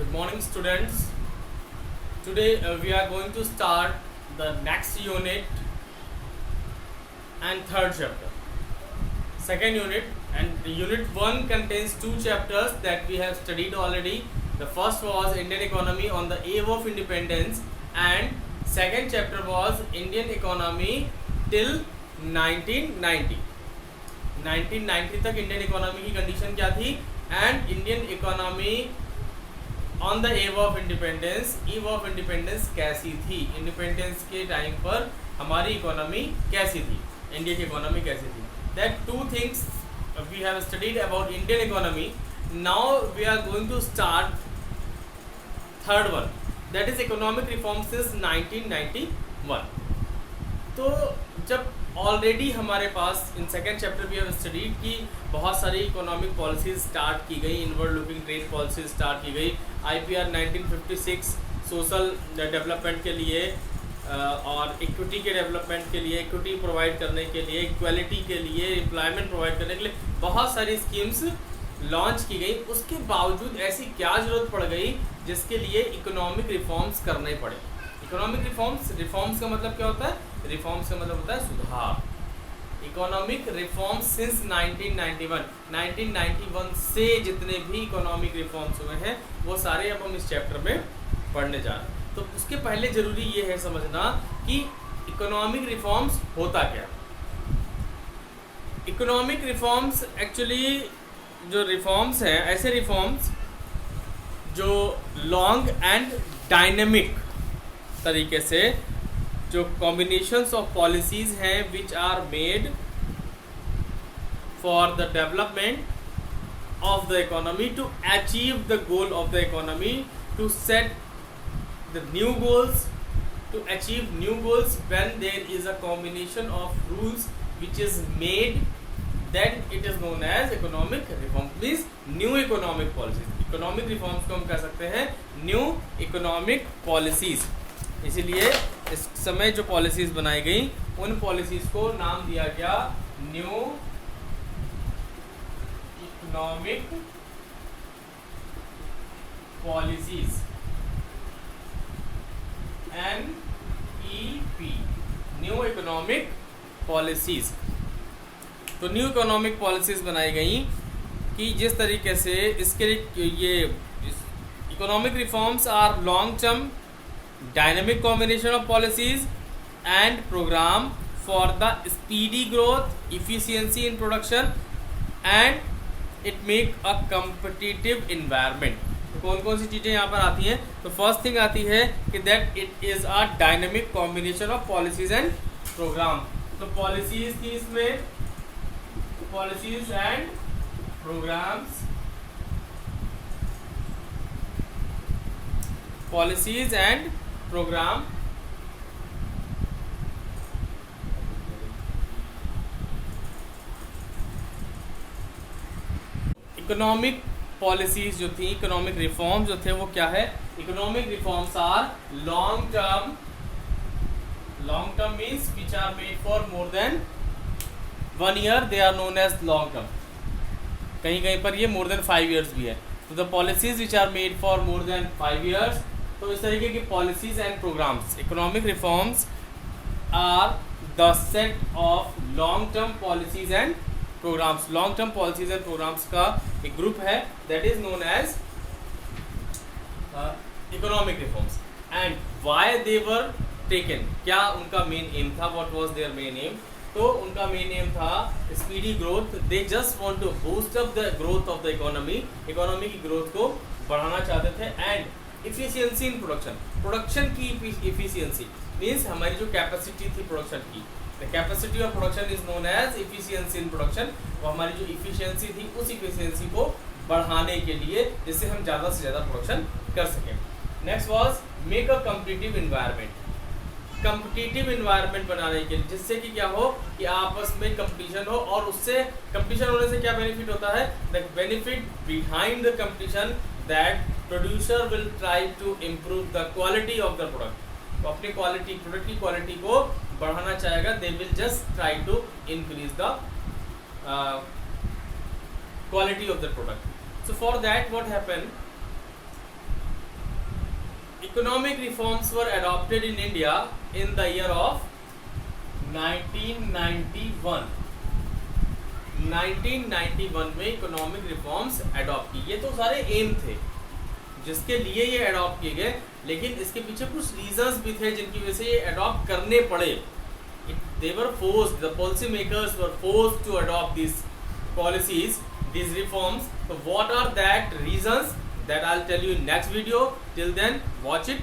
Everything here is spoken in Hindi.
Good morning, students. Today we are going to start the next unit and third chapter. Second unit, and unit 1 contains two chapters that we have studied already. The first was Indian economy on the eve of independence, and second chapter was Indian economy till 1990. 1990 तक इंडियन इकोनॉमी की कंडीशन क्या थी, and Indian economy on the eve of independence कैसी थी, इंडिपेंडेंस के टाइम पर हमारी इकोनॉमी कैसी थी, इंडिया की इकोनॉमी कैसी थी. That two things we have studied about Indian economy. Now we are going to start third one, that is economic reform since 1991. तो जब ऑलरेडी हमारे पास इन सेकेंड चैप्टर भी हम स्टडीड की बहुत सारी इकोनॉमिक पॉलिसीज स्टार्ट की गई, inward looking trade policies start की गई, IPR 1956 सोशल डेवलपमेंट के लिए और इक्विटी के डेवलपमेंट के लिए, इक्विटी प्रोवाइड करने के लिए, इक्वालिटी के लिए, एम्प्लॉयमेंट प्रोवाइड करने के लिए बहुत सारी स्कीम्स लॉन्च की गई. उसके बावजूद ऐसी क्या ज़रूरत पड़ गई जिसके लिए इकोनॉमिक रिफॉर्म्स करने पड़े. इकोनॉमिक रिफॉर्म्स का मतलब क्या होता है? रिफॉर्म्स का मतलब होता है सुधार. इकोनॉमिक रिफॉर्म्स सिंस 1991 से जितने भी इकोनॉमिक रिफॉर्म्स हुए हैं वो सारे अब हम इस चैप्टर में पढ़ने जा रहे हैं. तो उसके पहले ज़रूरी ये है समझना कि इकोनॉमिक रिफॉर्म्स होता क्या. इकोनॉमिक रिफॉर्म्स एक्चुअली जो रिफॉर्म्स हैं, ऐसे रिफॉर्म्स जो लॉन्ग एंड डायनेमिक तरीके से जो कॉम्बिनेशंस ऑफ पॉलिसीज़ हैं which are made for the development of the economy to achieve the goal of the economy, to set the new goals, to achieve new goals when there is a combination of rules which is made, then it is known as economic reform. Means new economic policies. Economic reforms को हम कह सकते हैं न्यू इकोनॉमिक पॉलिसीज. इसीलिए इस समय जो पॉलिसीज बनाई गई उन पॉलिसीज को नाम दिया गया new economic policies, NEP, new economic policies. तो न्यू इकोनॉमिक पॉलिसीज़ बनाई गई कि जिस तरीके से इसके ये economic reforms are long term dynamic combination of policies and program for the speedy growth, efficiency in production and it make a competitive environment. तो कौन कौन सी चीज़ें यहाँ पर आती हैं? तो फर्स्ट थिंग आती है कि that it is a dynamic combination of policies and program. तो पॉलिसीज की इसमें policies and programs, policies and program, economic policies जो थी, इकोनॉमिक रिफॉर्म जो थे वो क्या है? Economic reforms are long term means which are made for more then 1 year, they are known as long term. कहीं कहीं पर ये more than 5 years भी है. तो the policies which are made for more than 5 years, तो इस तरीके की policies and programs, economic reforms are the set of long term policies and programs. long term policies and programs का एक group है that is known as economic reforms. And why they were taken, क्या उनका main aim था, what was their main aim? तो उनका मेन एम था speedy growth. They just want to boost up the growth of the economy की ग्रोथ को बढ़ाना चाहते थे. एंड इफिशियंसी इन प्रोडक्शन की इफिशियंसी मीन्स हमारी जो कैपेसिटी थी प्रोडक्शन की, the capacity of production is known as efficiency in production. वो हमारी जो इफिशियंसी थी उस इफिशियंसी को बढ़ाने के लिए जिससे हम ज़्यादा से ज़्यादा प्रोडक्शन कर सकें. Next was make a competitive environment. Competitive environment बनाने के लिए जिससे कि क्या हो कि आपस में कंपटीशन हो, और उससे कंपटीशन होने से क्या बेनिफिट होता है? The benefit behind the competition that producer will try to improve the quality of the product. तो अपनी क्वालिटी, प्रोडक्ट की क्वालिटी को बढ़ाना चाहेगा. They will just try to increase the quality of the product. So for that what happened, economic reforms were adopted in India in the year of 1991. 1991 में इकोनॉमिक रिफॉर्म्स अडॉप्ट की। ये तो सारे एम थे जिसके लिए ये अडॉप्ट किए गए, लेकिन इसके पीछे कुछ रीजंस भी थे जिनकी वजह से ये अडॉप्ट करने पड़े। They were forced, the policy makers were forced to adopt these policies, these reforms. So what are that reasons? That I'll tell you in next video. Till then, watch it.